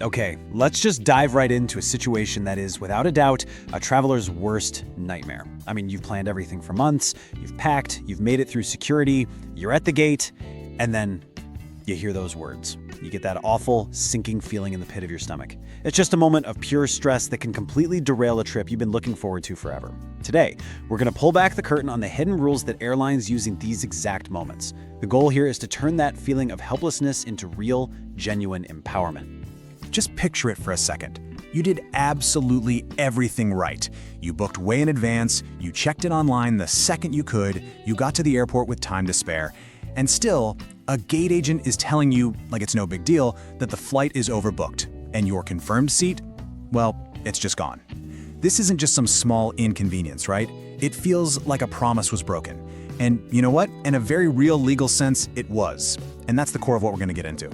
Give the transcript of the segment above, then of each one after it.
Okay, let's just dive right into a situation that is, without a doubt, a traveler's worst nightmare. I mean, you've planned everything for months, you've packed, you've made it through security, you're at the gate, and then you hear those words. You get that awful, sinking feeling in the pit of your stomach. It's just a moment of pure stress that can completely derail a trip you've been looking forward to forever. Today, we're going to pull back the curtain on the hidden rules that airlines use in these exact moments. The goal here is to turn that feeling of helplessness into real, genuine empowerment. Just picture it for a second. You did absolutely everything right. You booked way in advance, you checked in online the second you could, you got to the airport with time to spare, and still, a gate agent is telling you, like it's no big deal, that the flight is overbooked, and your confirmed seat, well, it's just gone. This isn't just some small inconvenience, right? It feels like a promise was broken. And you know what? In a very real legal sense, it was. And that's the core of what we're going to get into.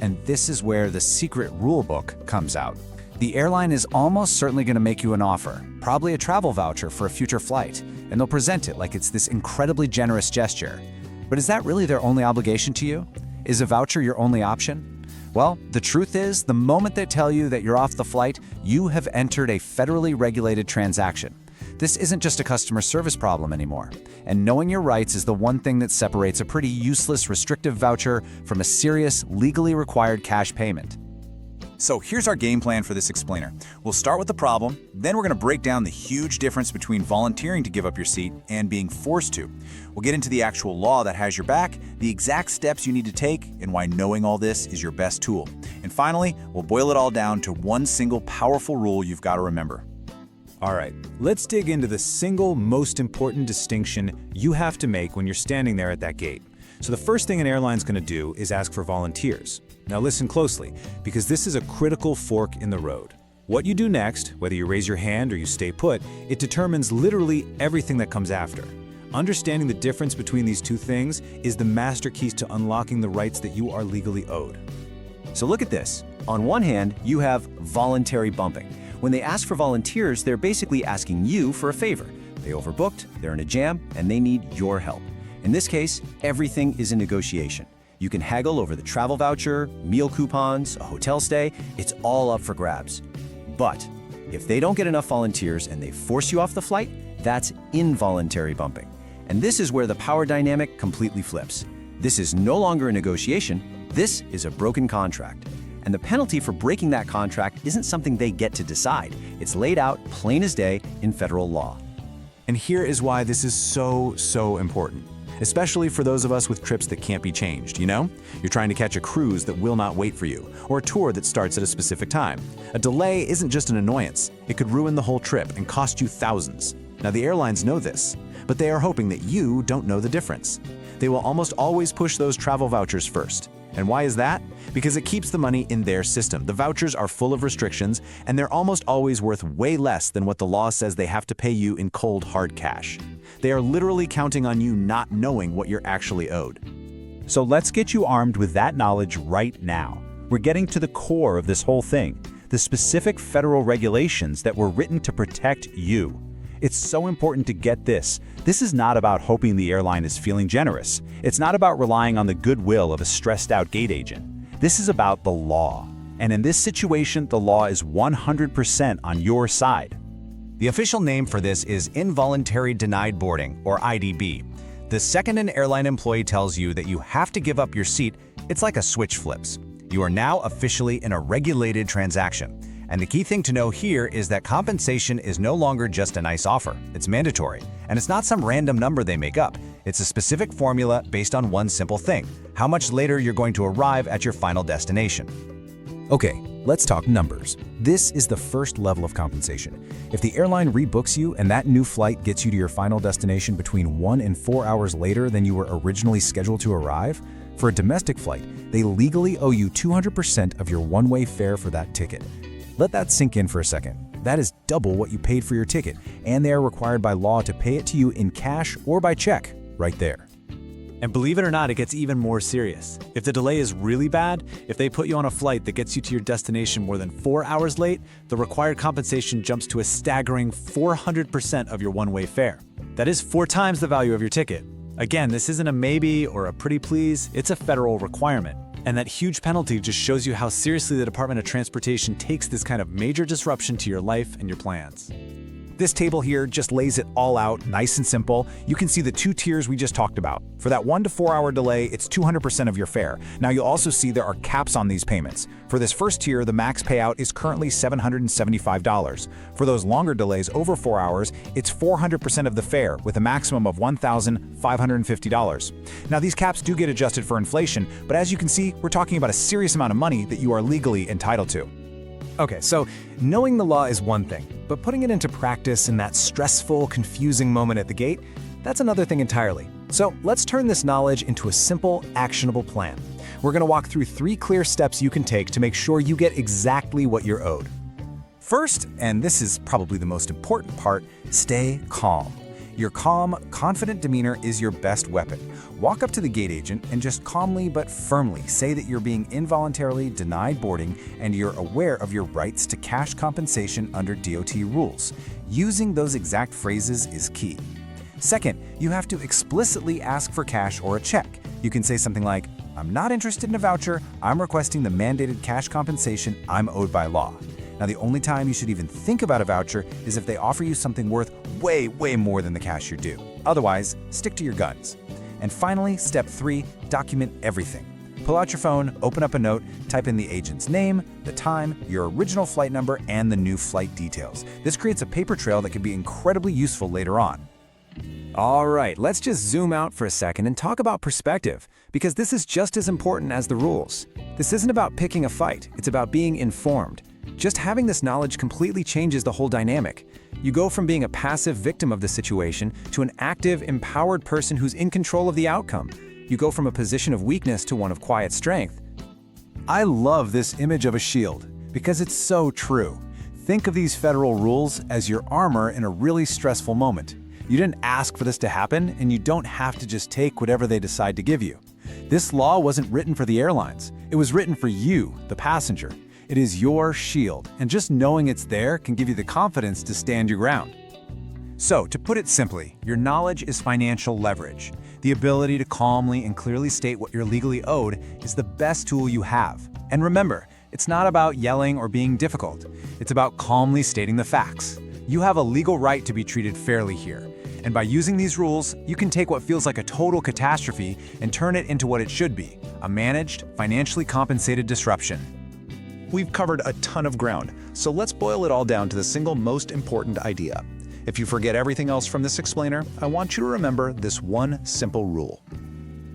And this is where the secret rule book comes out. The airline is almost certainly going to make you an offer, probably a travel voucher for a future flight, and they'll present it like it's this incredibly generous gesture. But is that really their only obligation to you? Is a voucher your only option? Well, the truth is, the moment they tell you that you're off the flight, you have entered a federally regulated transaction. This isn't just a customer service problem anymore. And knowing your rights is the one thing that separates a pretty useless restrictive voucher from a serious, legally required cash payment. So here's our game plan for this explainer. We'll start with the problem, then we're going to break down the huge difference between volunteering to give up your seat and being forced to. We'll get into the actual law that has your back, the exact steps you need to take, and why knowing all this is your best tool. And finally, we'll boil it all down to one single powerful rule you've got to remember. All right, let's dig into the single most important distinction you have to make when you're standing there at that gate. So the first thing an airline's going to do is ask for volunteers. Now listen closely, because this is a critical fork in the road. What you do next, whether you raise your hand or you stay put, it determines literally everything that comes after. Understanding the difference between these two things is the master keys to unlocking the rights that you are legally owed. So look at this. On one hand, you have voluntary bumping. When they ask for volunteers, they're basically asking you for a favor. They overbooked, they're in a jam, and they need your help. In this case, everything is a negotiation. You can haggle over the travel voucher, meal coupons, a hotel stay. It's all up for grabs. But if they don't get enough volunteers and they force you off the flight, that's involuntary bumping. And this is where the power dynamic completely flips. This is no longer a negotiation. This is a broken contract. And the penalty for breaking that contract isn't something they get to decide. It's laid out plain as day in federal law. And here is why this is so important. Especially for those of us with trips that can't be changed, you know? You're trying to catch a cruise that will not wait for you, or a tour that starts at a specific time. A delay isn't just an annoyance. It could ruin the whole trip and cost you thousands. Now the airlines know this, but they are hoping that you don't know the difference. They will almost always push those travel vouchers first. And why is that? Because it keeps the money in their system. The vouchers are full of restrictions, and they're almost always worth way less than what the law says they have to pay you in cold, hard cash. They are literally counting on you not knowing what you're actually owed. So let's get you armed with that knowledge right now. We're getting to the core of this whole thing, the specific federal regulations that were written to protect you. It's so important to get this. This is not about hoping the airline is feeling generous. It's not about relying on the goodwill of a stressed-out gate agent. This is about the law. And in this situation, the law is 100% on your side. The official name for this is Involuntary Denied Boarding, or IDB. The second an airline employee tells you that you have to give up your seat, it's like a switch flips. You are now officially in a regulated transaction. And the key thing to know here is that compensation is no longer just a nice offer. It's mandatory. And it's not some random number they make up. It's a specific formula based on one simple thing: how much later you're going to arrive at your final destination. Okay, let's talk numbers. This is the first level of compensation. If the airline rebooks you and that new flight gets you to your final destination between 1 and 4 hours later than you were originally scheduled to arrive, for a domestic flight, they legally owe you 200% of your one-way fare for that ticket. Let that sink in for a second. That is double what you paid for your ticket, and they are required by law to pay it to you in cash or by check, right there. And believe it or not, it gets even more serious. If the delay is really bad, if they put you on a flight that gets you to your destination more than 4 hours late, the required compensation jumps to a staggering 400% of your one-way fare. That is 4 times the value of your ticket. Again, this isn't a maybe or a pretty please, it's a federal requirement. And that huge penalty just shows you how seriously the Department of Transportation takes this kind of major disruption to your life and your plans. This table here just lays it all out, nice and simple. You can see the 2 tiers we just talked about. For that 1 to 4 hour delay, it's 200% of your fare. Now you'll also see there are caps on these payments. For this first tier, the max payout is currently $775. For those longer delays over 4 hours, it's 400% of the fare with a maximum of $1,550. Now these caps do get adjusted for inflation, but as you can see, we're talking about a serious amount of money that you are legally entitled to. Okay, so knowing the law is one thing, but putting it into practice in that stressful, confusing moment at the gate, that's another thing entirely. So let's turn this knowledge into a simple, actionable plan. We're going to walk through 3 clear steps you can take to make sure you get exactly what you're owed. First, and this is probably the most important part, stay calm. Your calm, confident demeanor is your best weapon. Walk up to the gate agent and just calmly but firmly say that you're being involuntarily denied boarding and you're aware of your rights to cash compensation under DOT rules. Using those exact phrases is key. Second, you have to explicitly ask for cash or a check. You can say something like, "I'm not interested in a voucher, I'm requesting the mandated cash compensation I'm owed by law." Now, the only time you should even think about a voucher is if they offer you something worth way more than the cash you're due. Otherwise, stick to your guns. And finally, step 3, document everything. Pull out your phone, open up a note, type in the agent's name, the time, your original flight number, and the new flight details. This creates a paper trail that can be incredibly useful later on. All right, let's just zoom out for a second and talk about perspective, because this is just as important as the rules. This isn't about picking a fight, it's about being informed. Just having this knowledge completely changes the whole dynamic. You go from being a passive victim of the situation to an active, empowered person who's in control of the outcome. You go from a position of weakness to one of quiet strength. I love this image of a shield because it's so true. Think of these federal rules as your armor in a really stressful moment. You didn't ask for this to happen, and you don't have to just take whatever they decide to give you. This law wasn't written for the airlines. It was written for you, the passenger. It is your shield, and just knowing it's there can give you the confidence to stand your ground. So, to put it simply, your knowledge is financial leverage. The ability to calmly and clearly state what you're legally owed is the best tool you have. And remember, it's not about yelling or being difficult. It's about calmly stating the facts. You have a legal right to be treated fairly here. And by using these rules, you can take what feels like a total catastrophe and turn it into what it should be, a managed, financially compensated disruption. We've covered a ton of ground, so let's boil it all down to the single most important idea. If you forget everything else from this explainer, I want you to remember this one simple rule.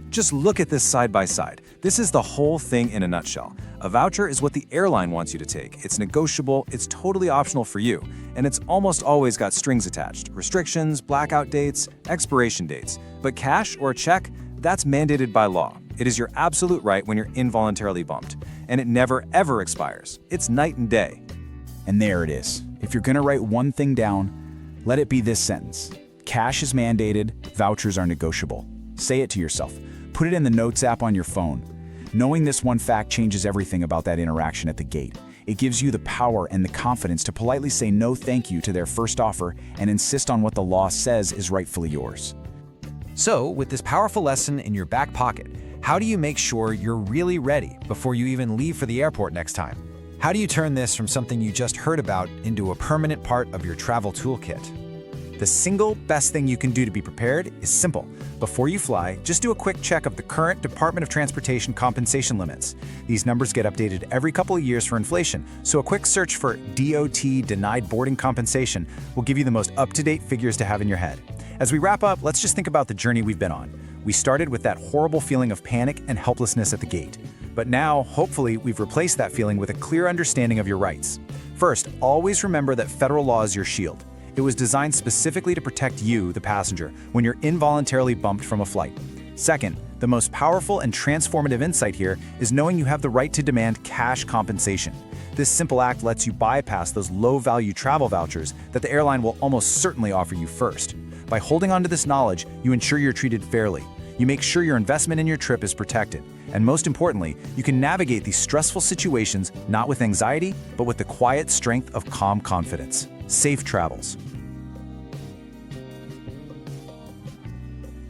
Just look at this side by side. This is the whole thing in a nutshell. A voucher is what the airline wants you to take. It's negotiable, it's totally optional for you, and it's almost always got strings attached, restrictions, blackout dates, expiration dates. But cash or a check, that's mandated by law. It is your absolute right when you're involuntarily bumped, and it never ever expires. It's night and day. And there it is. If you're gonna write one thing down, let it be this sentence. Cash is mandated, vouchers are negotiable. Say it to yourself. Put it in the Notes app on your phone. Knowing this one fact changes everything about that interaction at the gate. It gives you the power and the confidence to politely say no thank you to their first offer and insist on what the law says is rightfully yours. So, with this powerful lesson in your back pocket, how do you make sure you're really ready before you even leave for the airport next time? How do you turn this from something you just heard about into a permanent part of your travel toolkit? The single best thing you can do to be prepared is simple. Before you fly, just do a quick check of the current Department of Transportation compensation limits. These numbers get updated every couple of years for inflation, so a quick search for DOT denied boarding compensation will give you the most up-to-date figures to have in your head. As we wrap up, let's just think about the journey we've been on. We started with that horrible feeling of panic and helplessness at the gate. But now, hopefully, we've replaced that feeling with a clear understanding of your rights. First, always remember that federal law is your shield. It was designed specifically to protect you, the passenger, when you're involuntarily bumped from a flight. Second, the most powerful and transformative insight here is knowing you have the right to demand cash compensation. This simple act lets you bypass those low-value travel vouchers that the airline will almost certainly offer you first. By holding on to this knowledge, you ensure you're treated fairly. You make sure your investment in your trip is protected. And most importantly, you can navigate these stressful situations not with anxiety, but with the quiet strength of calm confidence. Safe travels.